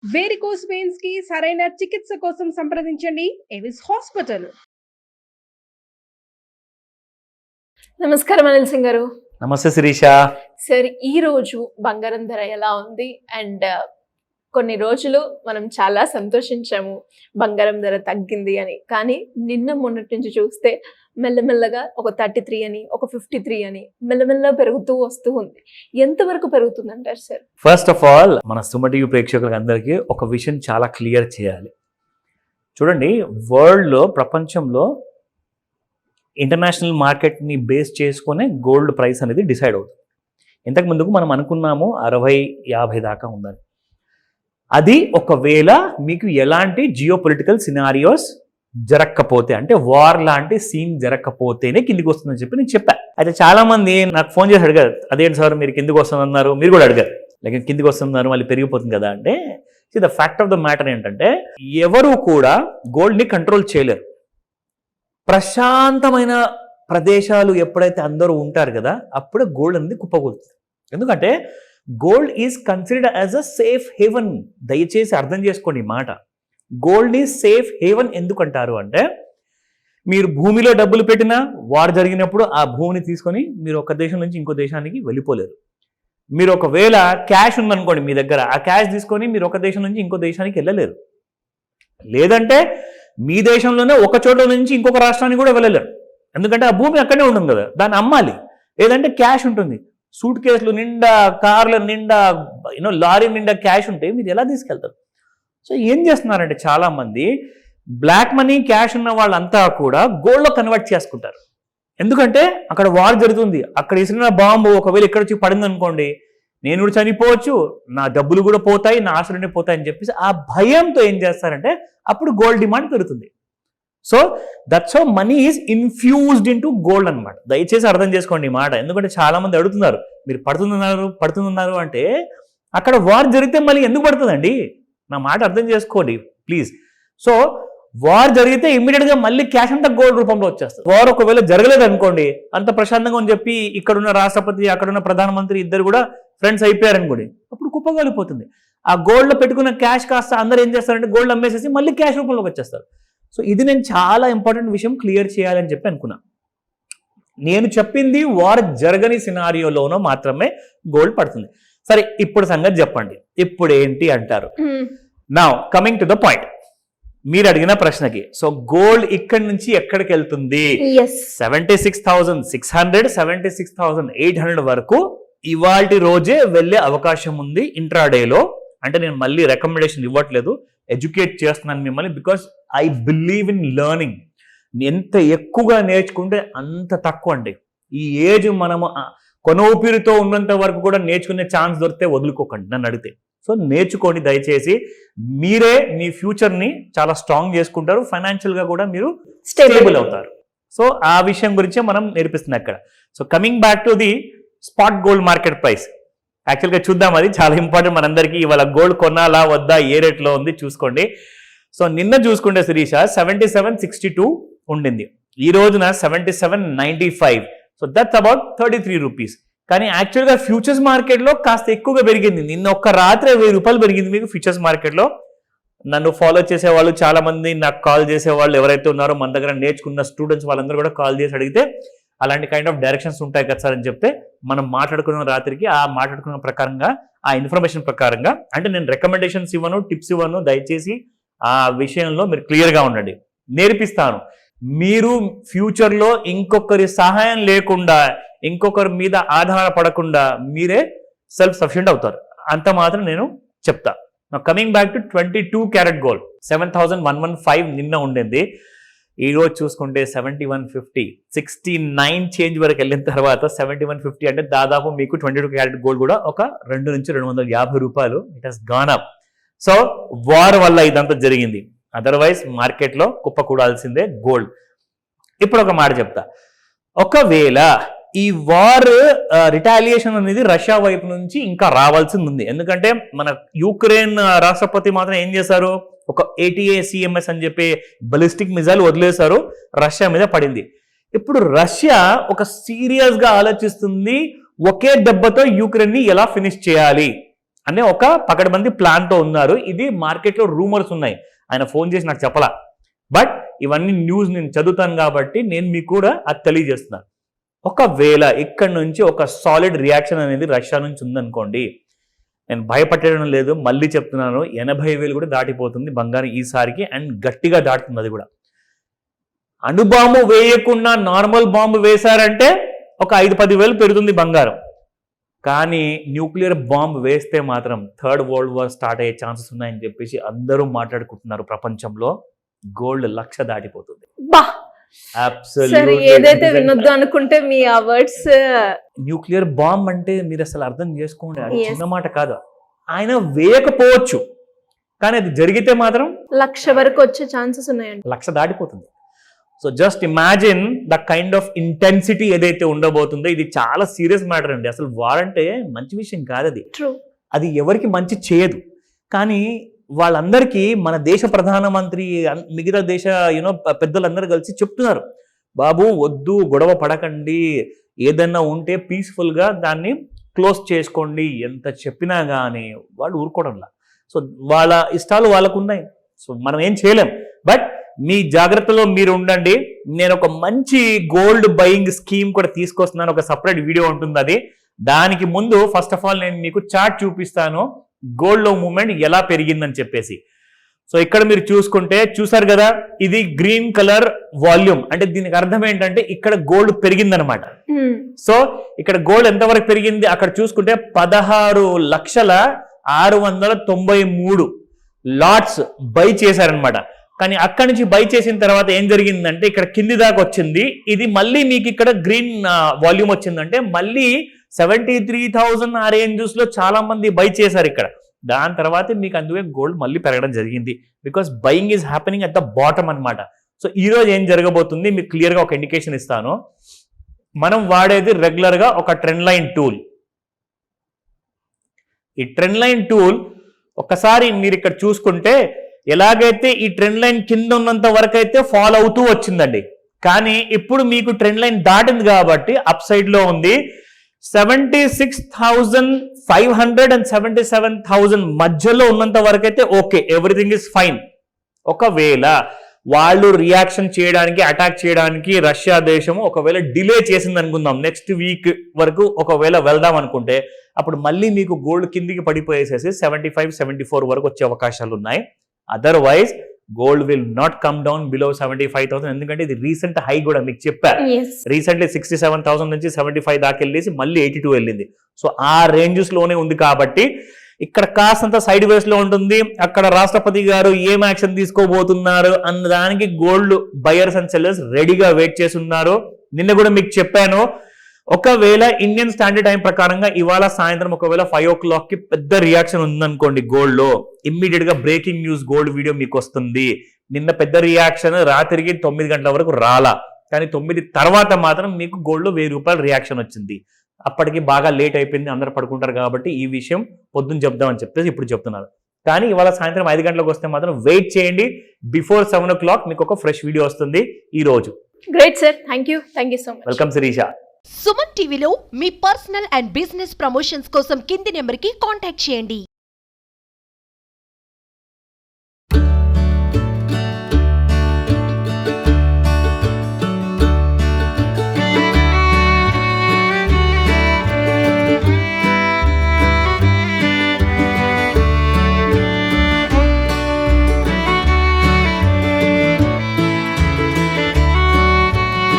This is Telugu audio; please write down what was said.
వేరికోస్ వెయిన్స్ కి సరైన చికిత్స కోసం సంప్రదించండి ఎవిస్ హాస్పిటల్. నమస్కారం అనిల్ సింగ్ గారు. నమస్తే శిరీష. సార్, ఈ రోజు బంగారం ధర ఎలా ఉంది? అండ్ కొన్ని రోజులు మనం చాలా సంతోషించాము బంగారం ధర తగ్గింది అని. కానీ నిన్న మొన్నటి నుంచి చూస్తే మెల్లమెల్లగా ఒక 33 అని, ఒక 53 అని మెల్లమెల్ల పెరుగుతూ వస్తూ ఉంది. ఎంతవరకు పెరుగుతుంది అంటారు సార్? ఫస్ట్ ఆఫ్ ఆల్ మన సుమ టీవీ ప్రేక్షకులకు అందరికీ ఒక విషయం చాలా క్లియర్ చేయాలి. చూడండి, వరల్డ్లో, ప్రపంచంలో ఇంటర్నేషనల్ మార్కెట్ని బేస్ చేసుకునే గోల్డ్ ప్రైస్ అనేది డిసైడ్ అవుతుంది. ఇంతకు ముందుకు మనం అనుకున్నాము 60-50 దాకా ఉందని. అది ఒకవేళ మీకు ఎలాంటి జియో పొలిటికల్ సినారియోస్ జరగకపోతే, అంటే వార్ లాంటి సీన్ జరగకపోతేనే కిందికి వస్తుందని చెప్పి నేను చెప్పాను. అయితే చాలా మంది నాకు ఫోన్ చేసి అడిగారు, అదేంటి సార్ మీరు కిందికి వస్తుందన్నారు, మీరు కూడా అడిగారు, లేకపోతే కిందికి వస్తున్నారు మళ్ళీ పెరిగిపోతుంది కదా అంటే, the fact of the matter ఏంటంటే ఎవరు కూడా గోల్డ్ని కంట్రోల్ చేయలేరు. ప్రశాంతమైన ప్రదేశాలు ఎప్పుడైతే అందరూ ఉంటారు కదా, అప్పుడే గోల్డ్ అనేది కుప్పకూలుతుంది. ఎందుకంటే gold is considered as a safe haven. దయచేసి అర్థం చేసుకోండి ఈ మాట. గోల్డ్ని సేఫ్ హేవన్ ఎందుకు అంటారు అంటే, మీరు భూమిలో డబ్బులు పెట్టినా వార్ జరిగినప్పుడు ఆ భూమిని తీసుకొని మీరు ఒక దేశం నుంచి ఇంకో దేశానికి వెళ్ళిపోలేరు. మీరు ఒకవేళ క్యాష్ ఉందనుకోండి మీ దగ్గర, ఆ క్యాష్ తీసుకొని మీరు ఒక దేశం నుంచి ఇంకో దేశానికి వెళ్ళలేరు. లేదంటే మీ దేశంలోనే ఒక చోట నుంచి ఇంకొక రాష్ట్రానికి కూడా వెళ్ళలేరు. ఎందుకంటే ఆ భూమి అక్కడే ఉంటుంది కదా, దాన్ని అమ్మాలి. లేదంటే క్యాష్ ఉంటుంది, సూట్ కేసులు నిండా, కార్ల నిండా, లారీ నిండా క్యాష్ ఉంటే మీరు ఎలా తీసుకెళ్తారు? సో ఏం చేస్తున్నారంటే చాలామంది బ్లాక్ మనీ, క్యాష్ ఉన్న వాళ్ళంతా కూడా గోల్డ్లో కన్వర్ట్ చేసుకుంటారు. ఎందుకంటే అక్కడ వార్ జరుగుతుంది, అక్కడ ఇసిన బాంబు ఒకవేళ ఇక్కడ వచ్చి పడింది అనుకోండి, నేను కూడా చనిపోవచ్చు, నా డబ్బులు కూడా పోతాయి, నా ఆశలన్నీ పోతాయి అని చెప్పేసి ఆ భయంతో ఏం చేస్తారంటే అప్పుడు గోల్డ్ డిమాండ్ పెరుగుతుంది. So that's how many is infused in to gold అనమాట. దయచేసి అర్థం చేసుకోండి ఈ మాట. ఎందుకంటే చాలా మంది అడుగుతున్నారు, మీరు పడుతున్నారు అంటే అక్కడ వార్ జరిగితే మళ్ళీ ఎందుకు పడుతుందండి? నా మాట అర్థం చేసుకోండి ప్లీజ్. సో వార్ జరిగితే ఇమ్మీడియట్గా మళ్ళీ క్యాష్ అంతా గోల్డ్ రూపంలో వచ్చేస్తుంది. వార్ ఒకవేళ జరగలేదు అనుకోండి, అంత ప్రశాంతంగా అని చెప్పి ఇక్కడున్న రాష్ట్రపతి, అక్కడున్న ప్రధానమంత్రి ఇద్దరు కూడా ఫ్రెండ్స్ అయిపోయారు అనుకోండి, అప్పుడు కుప్పగాలిపోతుంది. ఆ గోల్డ్లో పెట్టుకున్న క్యాష్ కాస్త అందరూ ఏం చేస్తారంటే గోల్డ్ అమ్మేసేసి మళ్ళీ క్యాష్ రూపంలోకి వచ్చేస్తారు. సో ఇది నేను చాలా ఇంపార్టెంట్ విషయం క్లియర్ చేయాలని చెప్పి అనుకున్నా. నేను చెప్పింది వార్ జరగని సినారియోలోనో మాత్రమే గోల్డ్ పడుతుంది. సరే, ఇప్పుడు సంగతి చెప్పండి, ఇప్పుడు ఏంటి అంటారు. Now coming to the point, మీరు అడిగిన ప్రశ్నకి. సో గోల్డ్ ఇక్కడి నుంచి ఎక్కడికి వెళ్తుంది? 76,600, 76,800 వరకు ఇవాల్టి రోజే వెళ్ళే అవకాశం ఉంది ఇంట్రాడేలో. అంటే నేను మళ్ళీ రికమెండేషన్ ఇవ్వట్లేదు, ఎడ్యుకేట్ చేస్తున్నాను మిమ్మల్ని, because I believe in learning. ఎంత ఎక్కువగా నేర్చుకుంటే అంత తక్కువ అండి. ఈ ఏజ్ మనము కొనూపిరితో ఉన్నంత వరకు కూడా నేర్చుకునే ఛాన్స్ దొరికితే వదులుకోకండి నన్ను అడిగితే. సో నేర్చుకోండి దయచేసి, మీరే మీ ఫ్యూచర్ని చాలా స్ట్రాంగ్ చేసుకుంటారు, ఫైనాన్షియల్గా కూడా మీరు స్టేబుల్ అవుతారు. సో ఆ విషయం గురించే మనం నేర్పిస్తున్నాం అక్కడ. So coming back to the spot gold market price, యాక్చువల్గా చూద్దాం, అది చాలా ఇంపార్టెంట్ మనందరికీ. ఇవాళ గోల్డ్ కొనాలా వద్దా, ఏ రేట్లో ఉంది చూసుకోండి. సో నిన్న చూసుకుంటే శిరీష 77.62 ఉండింది, ఈ రోజున 77.95. So that's about 33 rupees. కానీ యాక్చువల్గా ఫ్యూచర్స్ మార్కెట్లో కాస్త ఎక్కువగా పెరిగింది. నిన్న ఒక్క రాత్రి 1000 రూపాయలు పెరిగింది మీకు ఫ్యూచర్స్ మార్కెట్లో. నన్ను ఫాలో చేసేవాళ్ళు చాలా మంది, నాకు కాల్ చేసేవాళ్ళు ఎవరైతే ఉన్నారో మన దగ్గర నేర్చుకున్న స్టూడెంట్స్, వాళ్ళందరూ కూడా కాల్ చేసి అడిగితే అలాంటి కైండ్ ఆఫ్ డైరెక్షన్స్ ఉంటాయి కదా సార్ అని చెప్తే, మనం మాట్లాడుకున్న రాత్రికి ఆ మాట్లాడుకున్న ప్రకారంగా, ఆ ఇన్ఫర్మేషన్ ప్రకారంగా, అంటే నేను రికమెండేషన్స్ ఇవ్వను, టిప్స్ ఇవ్వను, దయచేసి ఆ విషయంలో మీరు క్లియర్గా ఉండండి. నేర్పిస్తాను, మీరు ఫ్యూచర్లో ఇంకొకరి సహాయం లేకుండా, ఇంకొకరి మీద ఆధారపడకుండా మీరే సెల్ఫ్ సఫిషియెంట్ అవుతారు. అంత మాత్రం నేను చెప్తా. Coming back to 22 carat gold 7,115 నిన్న ఉండేది. ఈరోజు చూసుకుంటే 7150, 69 చేంజ్ వరకు వెళ్ళిన తర్వాత 7150 అంటే దాదాపు మీకు 22 క్యారెట్ గోల్డ్ కూడా ఒక 200 నుంచి 250 రూపాయలు it has gone up. So war వల్ల ఇదంతా జరిగింది, అదర్వైజ్ మార్కెట్లో కుప్పకూడాల్సిందే గోల్డ్. ఇప్పుడు ఒక మాట చెప్తా, ఒకవేళ ఈ వార్ రిటాలియేషన్ అనేది రష్యా వైపు నుంచి ఇంకా రావాల్సింది ఉంది. ఎందుకంటే మన యూక్రెయిన్ రాష్ట్రపతి మాత్రం ఏం చేశారు, ఒక ATACMS అని చెప్పి బలిస్టిక్ మిజైల్ వదిలేశారు, రష్యా మీద పడింది. ఇప్పుడు రష్యా ఒక సీరియస్ గా ఆలోచిస్తుంది, ఒకే దెబ్బతో యూక్రెయిన్ ని ఎలా ఫినిష్ చేయాలి. అనే ఒక పకడ్బందీ ప్లాన్ తో ఉన్నారు. ఇది మార్కెట్లో రూమర్స్ ఉన్నాయి, ఆయన ఫోన్ చేసి నాకు చెప్పలా. బట్ ఇవన్నీ న్యూస్ నేను చదువుతాను కాబట్టి నేను మీకు కూడా అది తెలియజేస్తున్నాను. ఒకవేళ ఇక్కడ నుంచి ఒక సాలిడ్ రియాక్షన్ అనేది రష్యా నుంచి ఉందనుకోండి, నేను భయపడడం లేదు, మళ్ళీ చెప్తున్నాను, 80,000 కూడా దాటిపోతుంది బంగారం ఈసారికి, అండ్ గట్టిగా దాటుతుంది. అది కూడా అణుబాంబు వేయకుండా నార్మల్ బాంబు వేశారంటే ఒక 5-10 వేలు పెరుగుతుంది బంగారం. కానీ న్యూక్లియర్ బాంబ్ వేస్తే మాత్రం థర్డ్ వరల్డ్ వార్ స్టార్ట్ అయ్యే ఛాన్సెస్ ఉన్నాయని చెప్పేసి అందరూ మాట్లాడుకుంటున్నారు ప్రపంచంలో. గోల్డ్ 1,00,000 దాటిపోతుంది. బా సరే, ఏదైతే వినొద్దు అనుకుంటే మీ ఆ వర్డ్స్. న్యూక్లియర్ బాంబ్ అంటే మీరు అసలు అర్థం చేసుకోండి, అది చిన్న మాట కాదు. ఆయన వేయకపోవచ్చు, కానీ అది జరిగితే మాత్రం 1,00,000 వరకు వచ్చే ఛాన్సెస్ ఉన్నాయండి. 1,00,000 దాటిపోతుంది. So just imagine the kind of intensity ఏదైతే ఉండబోతుందో. ఇది చాలా సీరియస్ మ్యాటర్ అండి. అసలు వార్ అంటే మంచి విషయం కాదు. అది ట్రూ, అది ఎవరికి మంచి చేయదు. కానీ వాళ్ళందరికీ మన దేశ ప్రధానమంత్రి, మిగతా దేశ పెద్దలందరూ కలిసి చెప్తున్నారు, బాబు వద్దు, గొడవ పడకండి, ఏదన్నా ఉంటే పీస్ఫుల్గా దాన్ని క్లోజ్ చేసుకోండి. ఎంత చెప్పినా కానీ వాళ్ళు ఊరుకోవడంలా. సో వాళ్ళ ఇష్టాలు వాళ్ళకు ఉన్నాయి, సో మనం ఏం చేయలేం. బట్ మీ జాగ్రత్తలో మీరు ఉండండి. నేను ఒక మంచి గోల్డ్ బయింగ్ స్కీమ్ కూడా తీసుకొస్తున్నాను, ఒక సపరేట్ వీడియో ఉంటుంది అది. దానికి ముందు ఫస్ట్ ఆఫ్ ఆల్ నేను మీకు చార్ట్ చూపిస్తాను, గోల్డ్ లో మూవ్మెంట్ ఎలా పెరిగిందని చెప్పేసి. సో ఇక్కడ మీరు చూసారు కదా, ఇది గ్రీన్ కలర్ వాల్యూమ్, అంటే దీనికి అర్థం ఏంటంటే ఇక్కడ గోల్డ్ పెరిగిందనమాట. సో ఇక్కడ గోల్డ్ ఎంతవరకు పెరిగింది అక్కడ చూసుకుంటే 16,693 లాట్స్ బై చేశారనమాట. కానీ అక్కడి నుంచి బై చేసిన తర్వాత ఏం జరిగిందంటే ఇక్కడ కింది దాకా వచ్చింది. ఇది మళ్ళీ మీకు ఇక్కడ గ్రీన్ వాల్యూమ్ వచ్చిందంటే మళ్ళీ 73,000 ఆ రేంజెస్ లో చాలా మంది బై చేశారు ఇక్కడ. దాని తర్వాత మీకు అందుకే గోల్డ్ మళ్ళీ పెరగడం జరిగింది, because buying is happening at the bottom అనమాట. సో ఈ రోజు ఏం జరగబోతుంది మీకు క్లియర్ గా ఒక ఇండికేషన్ ఇస్తాను. మనం వాడేది రెగ్యులర్ గా ఒక ట్రెండ్ లైన్ టూల్. ఈ ట్రెండ్ లైన్ టూల్ ఒకసారి మీరు ఇక్కడ చూసుకుంటే ఎలాగైతే ఈ ట్రెండ్ లైన్ కింద ఉన్నంత వరకు అయితే ఫాలో అవుతూ వచ్చిందండి. కానీ ఇప్పుడు మీకు ట్రెండ్ లైన్ దాటింది కాబట్టి అప్ సైడ్ లో ఉంది. 76,500 and 77,000 మధ్యలో ఉన్నంత వరకు అయితే ఓకే, ఎవ్రీథింగ్ ఇస్ ఫైన్. ఒకవేళ వాళ్ళు రియాక్షన్ చేయడానికి, అటాక్ చేయడానికి రష్యా దేశము ఒకవేళ డిలే చేసింది అనుకుందాం, నెక్స్ట్ వీక్ వరకు ఒకవేళ వెళ్దాం అనుకుంటే అప్పుడు మళ్ళీ మీకు గోల్డ్ కిందికి పడిపోయేసేసి 75-74 వరకు వచ్చే అవకాశాలు ఉన్నాయి. Otherwise gold will not come down below 75,000. ఎందుకంటే ఇది రీసెంట్ హై కూడా మీకు చెప్పా. రీసెంట్లీ 67,000 నుంచి 75 దాకా వెళ్ళేసి మళ్ళీ 82 వెళ్ళింది. సో ఆ రేంజెస్ లోనే ఉంది కాబట్టి ఇక్కడ కాస్తంత సైడ్ వేస్ లో ఉంటుంది. అక్కడ రాష్ట్రపతి గారు ఏం యాక్షన్ తీసుకోబోతున్నారు అన్న దానికి గోల్డ్ బయర్స్ అండ్ సెల్లర్స్ రెడీగా వెయిట్ చేసి ఉన్నారు. నిన్న కూడా మీకు చెప్పాను, ఒకవేళ ఇండియన్ స్టాండర్డ్ టైం ప్రకారంగా ఇవాళ సాయంత్రం ఒకవేళ 5 o'clock కి పెద్ద రియాక్షన్ ఉందనుకోండి గోల్డ్ లో, ఇమ్మీడియట్ గా బ్రేకింగ్ న్యూస్ గోల్డ్ వీడియో మీకు వస్తుంది. నిన్న పెద్ద రియాక్షన్ రాత్రికి 9 గంటల వరకు రాలా, కానీ 9 తర్వాత మాత్రం మీకు గోల్డ్ లో 1,000 రూపాయలు రియాక్షన్ వచ్చింది. అప్పటికి బాగా లేట్ అయిపోయింది, అందరు పడుకుంటారు కాబట్టి ఈ విషయం పొద్దున్న చెప్దామని చెప్పేసి ఇప్పుడు చెప్తున్నారు. కానీ ఇవాళ సాయంత్రం 5 గంటలకు వస్తే మాత్రం వెయిట్ చేయండి. బిఫోర్ 7 o'clock మీకు ఒక ఫ్రెష్ వీడియో వస్తుంది ఈ రోజు. Great sir, thank you so much. Welcome Shirisha. Suman టీవీలో మీ పర్సనల్ అండ్ బిజినెస్ ప్రమోషన్స్ కోసం కింది నెంబర్కి కాంటాక్ట్ చేయండి.